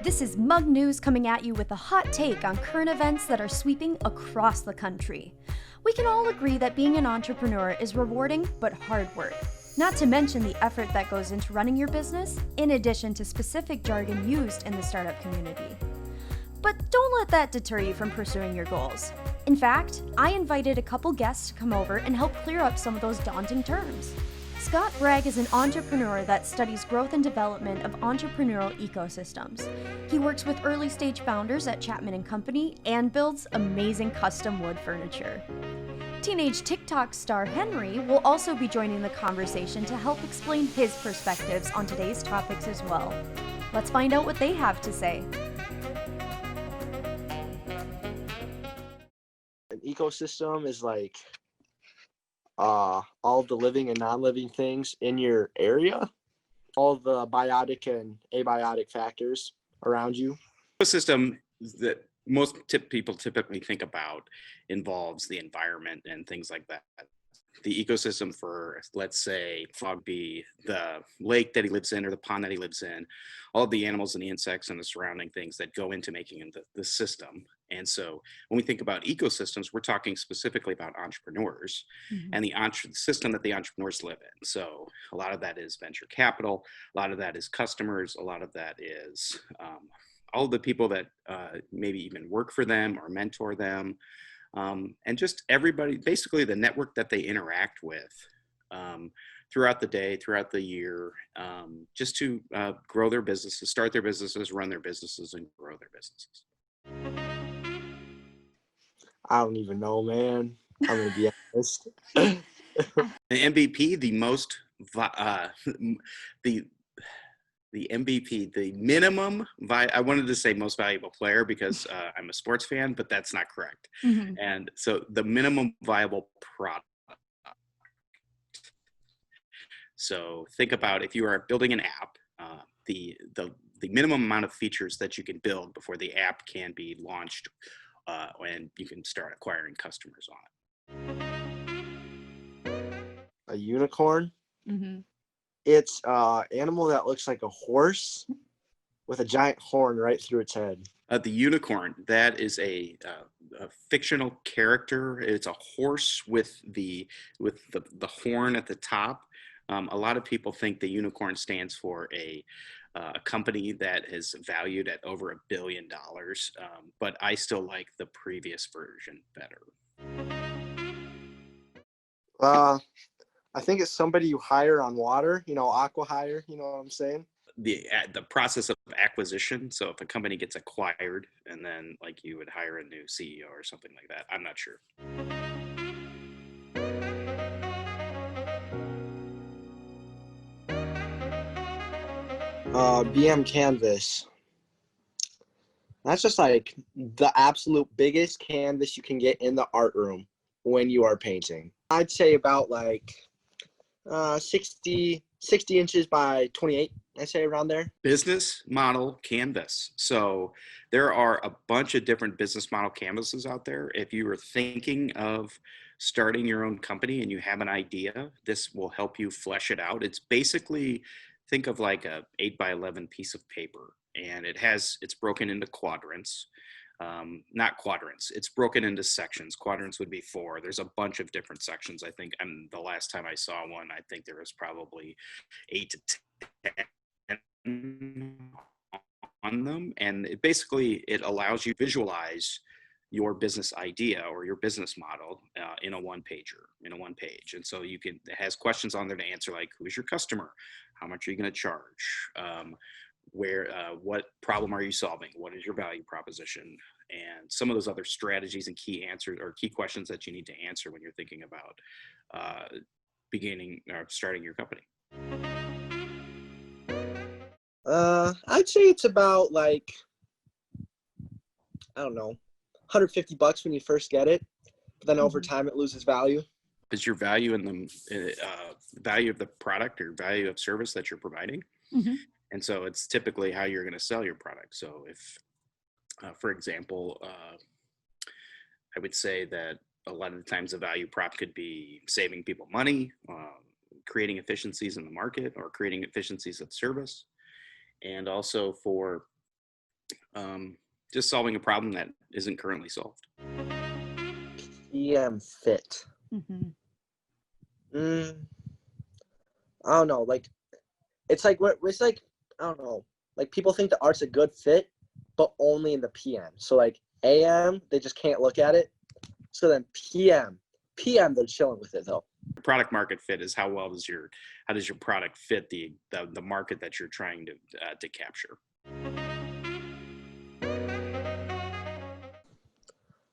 This is Mug News coming at you with a hot take on current events that are sweeping across the country. We can all agree that being an entrepreneur is rewarding but hard work. Not to mention the effort that goes into running your business, in addition to specific jargon used in the startup community. But don't let that deter you from pursuing your goals. In fact, I invited a couple guests to come over and help clear up some of those daunting terms. Scott Bragg is an entrepreneur that studies growth and development of entrepreneurial ecosystems. He works with early stage founders at Chapman and Company and builds amazing custom wood furniture. Teenage TikTok star Henry will also be joining the conversation to help explain his perspectives on today's topics as well. Let's find out what they have to say. An ecosystem is like all the living and non-living things in your area, all the biotic and abiotic factors around you. Ecosystem that most people typically think about involves the environment and things like that. The ecosystem for, let's say, frog be the lake that he lives in or the pond that he lives in, all of the animals and the insects and the surrounding things that go into making the system. And so when we think about ecosystems, we're talking specifically about entrepreneurs and the system that the entrepreneurs live in. So a lot of that is venture capital, a lot of that is customers, a lot of that is all of the people that maybe even work for them or mentor them. And just everybody, basically the network that they interact with throughout the day, throughout the year, just to grow their businesses, start their businesses, run their businesses, and grow their businesses. I don't even know, man. I'm going to be honest. The MVP, the MVP, the minimum, I wanted to say most valuable player because I'm a sports fan, but that's not correct. And so the minimum viable product. So think about if you are building an app, the minimum amount of features that you can build before the app can be launched and you can start acquiring customers on it. A unicorn? Mm-hmm. It's an animal that looks like a horse with a giant horn right through its head. The unicorn, that is a fictional character. It's a horse with the horn at the top. A lot of people think the unicorn stands for a company that is valued at over $1 billion, but I still like the previous version better. I think it's somebody you hire on water, aqua hire, you know what I'm saying? The process of acquisition. So if a company gets acquired and then like you would hire a new CEO or something like that, I'm not sure. BM canvas. That's just like the absolute biggest canvas you can get in the art room when you are painting. I'd say about like 60 inches by 28, I say around there. Business model canvas. So there are a bunch of different business model canvases out there. If you are thinking of starting your own company and you have an idea, this will help you flesh it out. It's basically, think of like a 8x11 piece of paper, and it's broken into quadrants. Not quadrants, it's broken into sections. Quadrants would be 4. There's a bunch of different sections. I think, and the last time I saw one, I think there was probably 8 to 10 on them. And it allows you to visualize your business idea or your business model in a one page. And so it has questions on there to answer, like, who's your customer? How much are you going to charge? What problem are you solving? What is your value proposition? And some of those other strategies and key answers or key questions that you need to answer when you're thinking about beginning or starting your company. I'd say it's about like, I don't know, $150 when you first get it, but then over time it loses value. Is your value in the value of the product or value of service that you're providing? And so it's typically how you're going to sell your product. So if, for example, I would say that a lot of the times the value prop could be saving people money, creating efficiencies in the market, or creating efficiencies of service. And also for Just solving a problem that isn't currently solved. PM fit. Mm-hmm. I don't know. Like, it's like I don't know. Like, people think the art's a good fit, but only in the PM. So like AM, they just can't look at it. So then PM, they're chilling with it though. Product market fit is how does your product fit the market that you're trying to capture.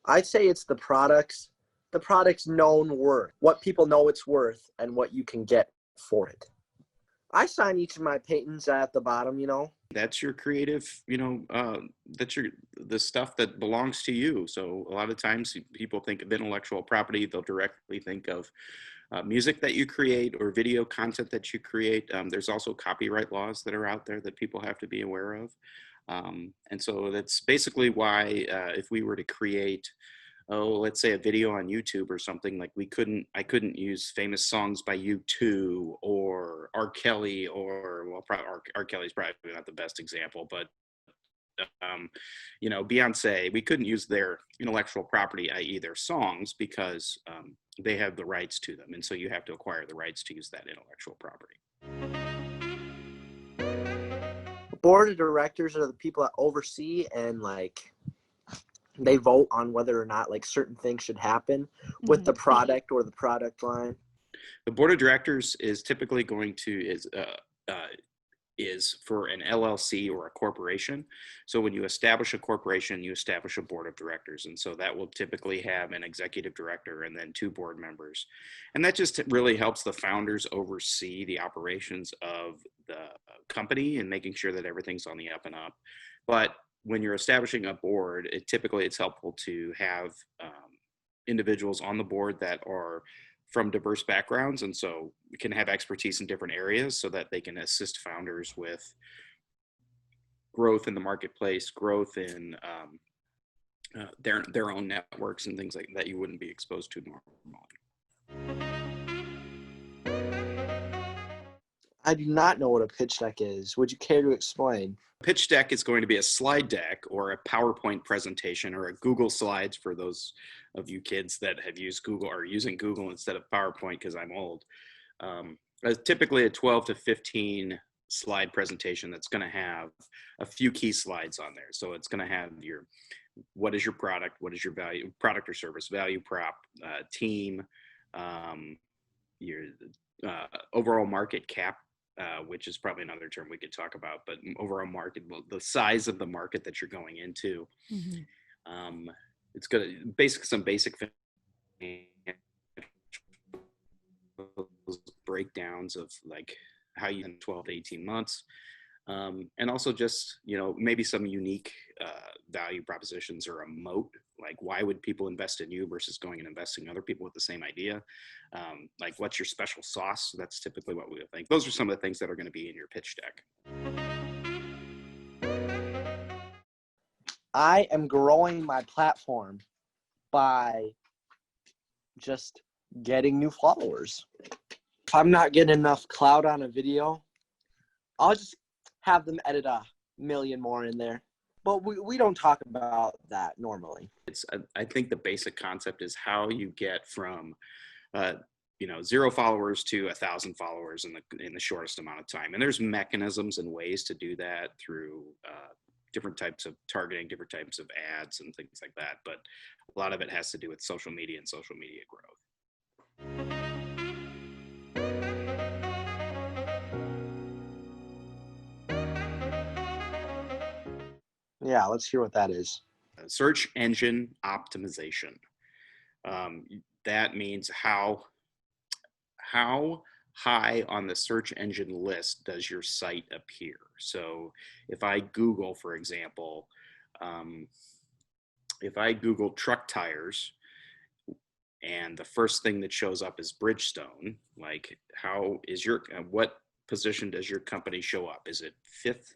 I'd say it's the product's known worth, what people know it's worth, and what you can get for it. I sign each of my patents at the bottom, you know. That's your creative, that's the stuff that belongs to you. So a lot of times people think of intellectual property, they'll directly think of music that you create or video content that you create. There's also copyright laws that are out there that people have to be aware of. And so that's basically why if we were to create, let's say a video on YouTube or something, like I couldn't use famous songs by U2 or R. Kelly or, well, R. Kelly's probably not the best example, but Beyonce, we couldn't use their intellectual property, i.e. their songs, because they have the rights to them. And so you have to acquire the rights to use that intellectual property. Board of directors are the people that oversee and like they vote on whether or not like certain things should happen with the product or the product line. The board of directors is typically going to is for an LLC or a corporation. So when you establish a corporation, you establish a board of directors. And so that will typically have an executive director and then 2 board members. And that just really helps the founders oversee the operations of the company and making sure that everything's on the up and up. But when you're establishing a board, it's helpful to have individuals on the board that are from diverse backgrounds, and so we can have expertise in different areas so that they can assist founders with growth in the marketplace, growth in their own networks and things like that you wouldn't be exposed to normally. I do not know what a pitch deck is. Would you care to explain? Pitch deck is going to be a slide deck or a PowerPoint presentation or a Google Slides for those of you kids that have used Google or using Google instead of PowerPoint because I'm old. Typically a 12 to 15 slide presentation that's going to have a few key slides on there. So it's going to have what is your product, what is your value, product or service, value prop, team, your overall market cap, which is probably another term we could talk about, but overall market, the size of the market that you're going into. Mm-hmm. It's good, some basic breakdowns of like how you in 12 to 18 months. And also just, maybe some unique value propositions or a moat, like why would people invest in you versus going and investing in other people with the same idea? Like what's your special sauce? That's typically what we would think. Those are some of the things that are going to be in your pitch deck. I am growing my platform by just getting new followers. If I'm not getting enough clout on a video, I'll just have them edit 1 million more in there. But we don't talk about that normally. I think the basic concept is how you get from 0 followers to 1,000 followers in the shortest amount of time. And there's mechanisms and ways to do that through different types of targeting, different types of ads and things like that. But a lot of it has to do with social media and social media growth. Yeah, let's hear what that is. Search engine optimization. That means how high on the search engine list does your site appear? So if I Google, for example, if I Google truck tires and the first thing that shows up is Bridgestone, like what position does your company show up? Is it 5th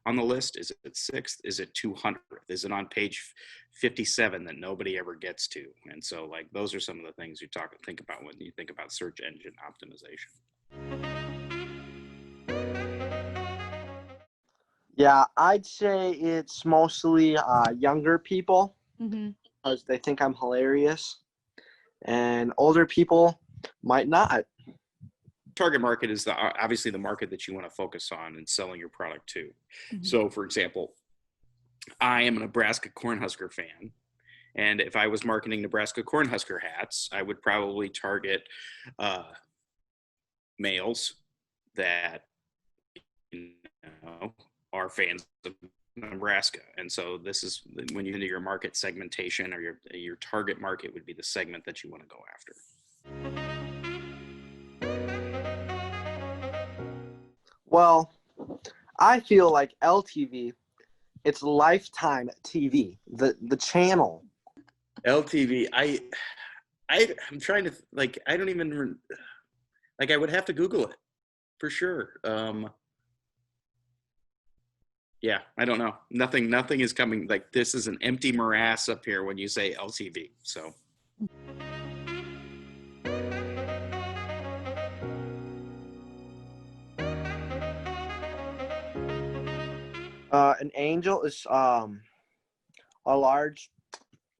on the list? Is it 6th? Is it 200th? Is it on page 57 that nobody ever gets to? And so like those are some of the things you think about when you think about search engine optimization. Yeah, I'd say it's mostly younger people Mm-hmm. because they think I'm hilarious, and older people might not. Target market is obviously the market that you want to focus on and selling your product to. Mm-hmm. So, for example, I am a Nebraska Cornhusker fan. And if I was marketing Nebraska Cornhusker hats, I would probably target males that you know are fans of Nebraska. And so this is when you into your market segmentation, or your target market would be the segment that you want to go after. Well, I feel like LTV, it's Lifetime TV, the channel. LTV, I'm trying to like I don't even like I would have to Google it for sure. Yeah, I don't know. Nothing is coming. Like this is an empty morass up here when you say LTV. So An angel is a large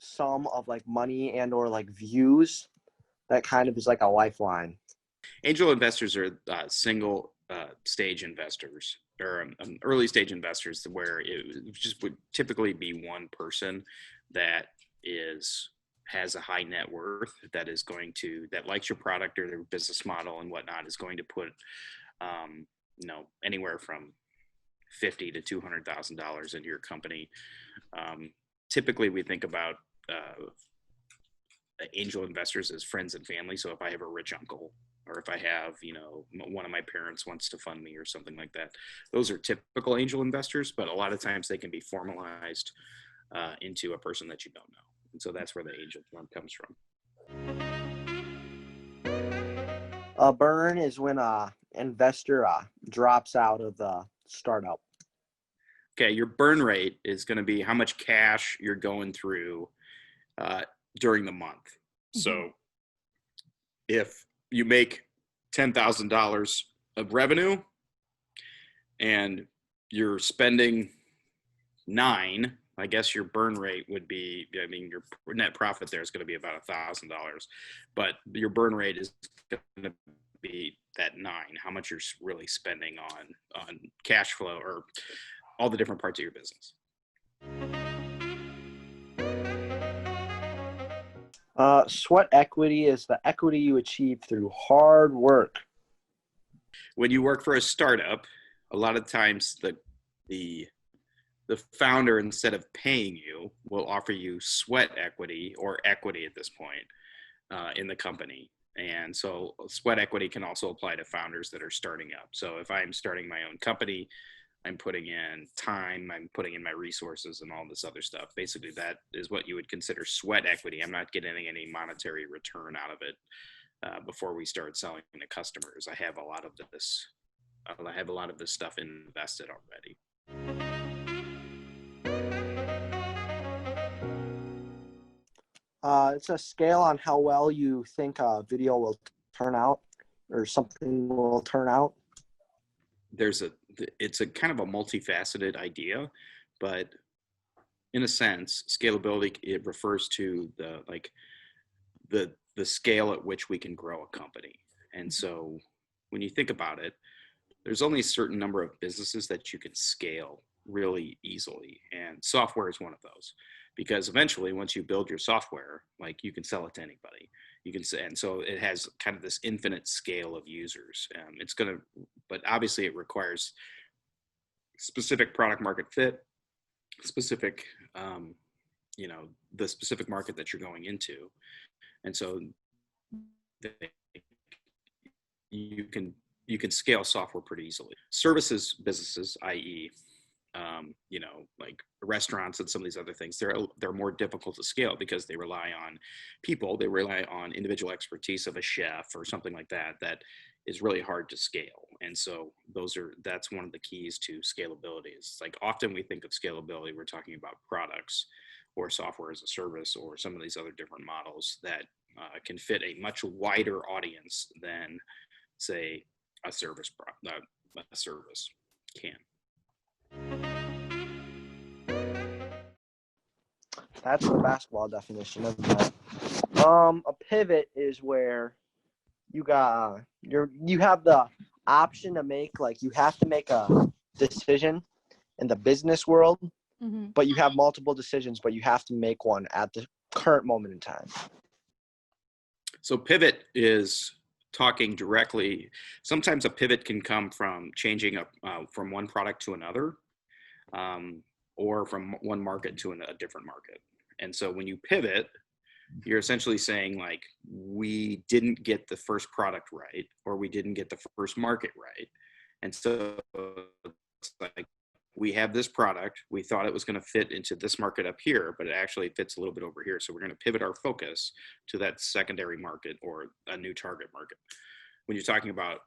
sum of like money and or like views that kind of is like a lifeline. angel investors are single stage investors, or early stage investors, where it just would typically be one person that has a high net worth, that likes your product or their business model and whatnot, is going to put anywhere from $50,000 to $200,000 into your company. Typically, we think about angel investors as friends and family. So if I have a rich uncle, or if I have, one of my parents wants to fund me or something like that, those are typical angel investors. But a lot of times they can be formalized into a person that you don't know. And so that's where the angel term comes from. A burn is when a investor drops out of the startup. Okay, your burn rate is going to be how much cash you're going through during the month. Mm-hmm. So if you make $10,000 of revenue and you're spending $9,000, I guess your burn rate would be, your net profit there is going to be about $1,000, but your burn rate is going to be that $9,000, how much you're really spending on cash flow or all the different parts of your business. Sweat equity is the equity you achieve through hard work. When you work for a startup, a lot of times the founder, instead of paying you, will offer you sweat equity, or equity at this point, in the company. And so sweat equity can also apply to founders that are starting up. So if I'm starting my own company, I'm putting in time, I'm putting in my resources and all this other stuff. Basically, that is what you would consider sweat equity. I'm not getting any monetary return out of it before we start selling to customers. I have a lot of this stuff invested already. It's a scale on how well you think a video will turn out, or something will turn out. It's a kind of a multifaceted idea, but in a sense, scalability, it refers to the scale at which we can grow a company. And so when you think about it, there's only a certain number of businesses that you can scale really easily, and software is one of those, because eventually once you build your software, like, you can sell it to anybody. You can say, and so it has kind of this infinite scale of users. But obviously it requires specific product market fit, specific the specific market that you're going into. And so you can scale software pretty easily. Services businesses, i.e., like restaurants and some of these other things, they're more difficult to scale because they rely on people. They rely on individual expertise of a chef or something like that is really hard to scale. And so that's one of the keys to scalability. Is like, often we think of scalability, we're talking about products or software as a service or some of these other different models that can fit a much wider audience than, say, a service can. That's the basketball definition of that. A pivot is where you have the option to make, like, you have to make a decision in the business world, but you have multiple decisions, but you have to make one at the current moment in time. So pivot is talking directly. Sometimes a pivot can come from changing from one product to another, or from one market to a different market. And so when you pivot, you're essentially saying, like, we didn't get the first product right, or we didn't get the first market right. And so it's like, we have this product, we thought it was going to fit into this market up here, but it actually fits a little bit over here. So we're going to pivot our focus to that secondary market or a new target market. When you're talking about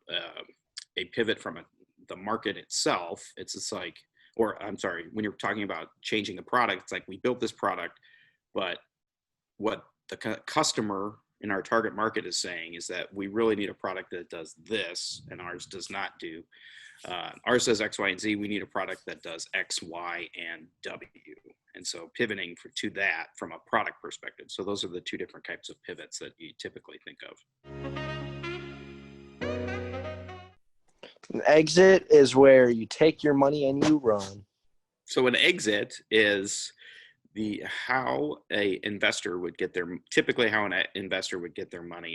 a pivot from the market itself, it's just like, or I'm sorry, when you're talking about changing the product, it's like, we built this product, but what the customer in our target market is saying is that we really need a product that does this, and ours does not do. Ours says X, Y, and Z. We need a product that does X, Y, and W. And so pivoting to that from a product perspective. So those are the two different types of pivots that you typically think of. An exit is where you take your money and you run. So an exit is how an investor would get their money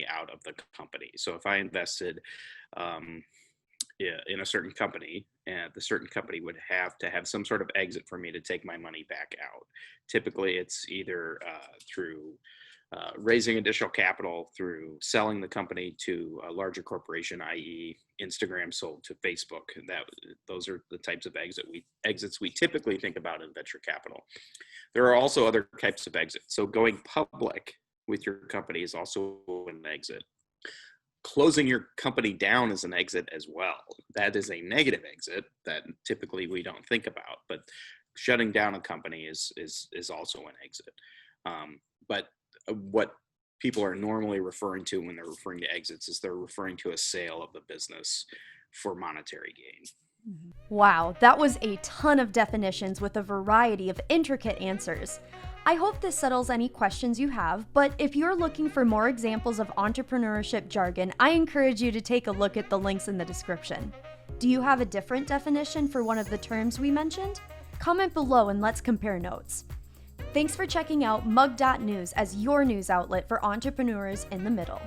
out of the company. So if I invested in a certain company, and the certain company would have to have some sort of exit for me to take my money back out. Typically, it's either through raising additional capital, through selling the company to a larger corporation, i.e. Instagram sold to Facebook. Those are the types of exits we typically think about in venture capital. There are also other types of exits. So going public with your company is also an exit. Closing your company down is an exit as well. That is a negative exit that typically we don't think about, but shutting down a company is also an exit. But what people are normally referring to when they're referring to exits is they're referring to a sale of the business for monetary gain. Wow, that was a ton of definitions with a variety of intricate answers. I hope this settles any questions you have, but if you're looking for more examples of entrepreneurship jargon, I encourage you to take a look at the links in the description. Do you have a different definition for one of the terms we mentioned? Comment below and let's compare notes. Thanks for checking out Mug.News as your news outlet for entrepreneurs in the middle.